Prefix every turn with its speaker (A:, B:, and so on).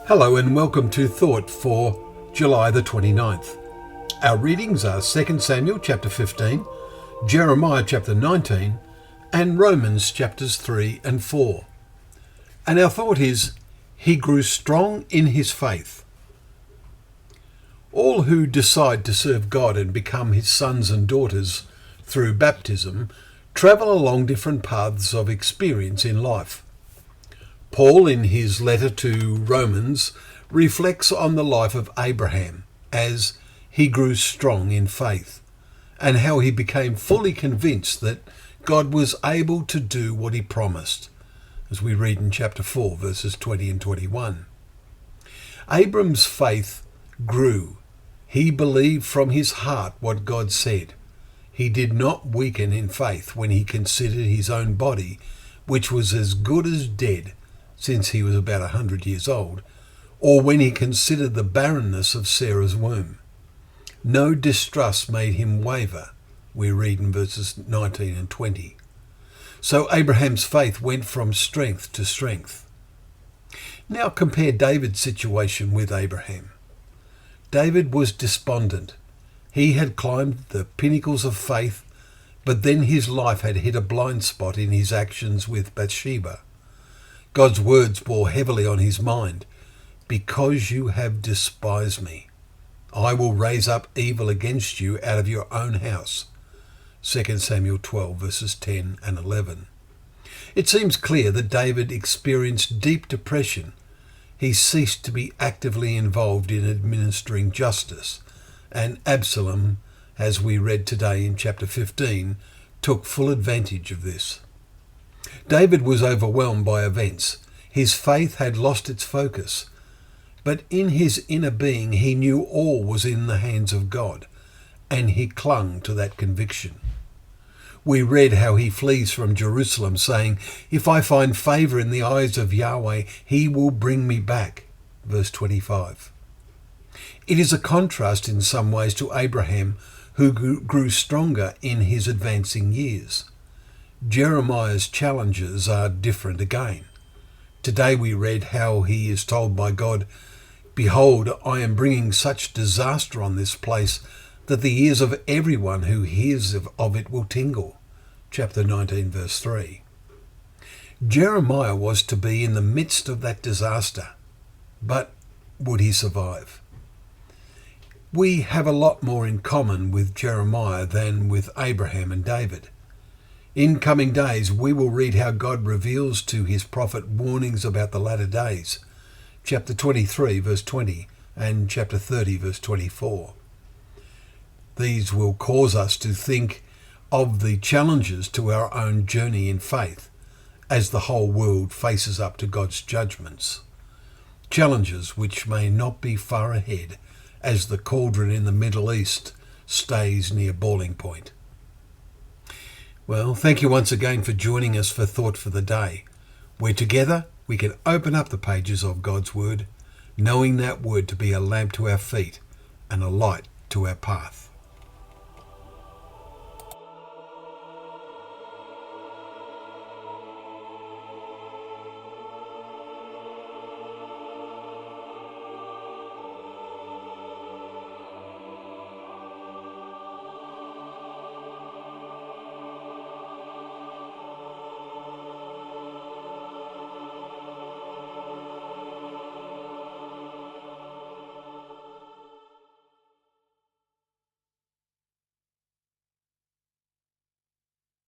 A: Hello and welcome to Thought for July the 29th. Our readings are 2 Samuel chapter 15, Jeremiah chapter 19 and Romans chapters 3 and 4. And our thought is, he grew strong in his faith. All who decide to serve God and become his sons and daughters through baptism travel along different paths of experience in life. Paul, in his letter to Romans, reflects on the life of Abraham as he grew strong in faith and how he became fully convinced that God was able to do what he promised, as we read in chapter 4, verses 20 and 21. Abram's faith grew. He believed from his heart what God said. He did not weaken in faith when he considered his own body, which was as good as dead, since he was about 100 years old, or when he considered the barrenness of Sarah's womb. No distrust made him waver, we read in verses 19 and 20. So Abraham's faith went from strength to strength. Now compare David's situation with Abraham. David was despondent. He had climbed the pinnacles of faith, but then his life had hit a blind spot in his actions with Bathsheba. God's words bore heavily on his mind. Because you have despised me, I will raise up evil against you out of your own house. 2 Samuel 12 verses 10 and 11. It seems clear that David experienced deep depression. He ceased to be actively involved in administering justice, and Absalom, as we read today in chapter 15, took full advantage of this. David was overwhelmed by events. His faith had lost its focus, but in his inner being he knew all was in the hands of God, and he clung to that conviction. We read how he flees from Jerusalem, saying, "If I find favour in the eyes of Yahweh, he will bring me back." Verse 25. It is a contrast in some ways to Abraham, who grew stronger in his advancing years. Jeremiah's challenges are different again. Today we read how he is told by God, "Behold, I am bringing such disaster on this place that the ears of everyone who hears of it will tingle." Chapter 19, verse 3. Jeremiah was to be in the midst of that disaster, but would he survive? We have a lot more in common with Jeremiah than with Abraham and David. In coming days, we will read how God reveals to his prophet warnings about the latter days, chapter 23, verse 20, and chapter 30, verse 24. These will cause us to think of the challenges to our own journey in faith as the whole world faces up to God's judgments. Challenges which may not be far ahead as the cauldron in the Middle East stays near boiling point. Well, thank you once again for joining us for Thought for the Day, where together we can open up the pages of God's Word, knowing that Word to be a lamp to our feet and a light to our path.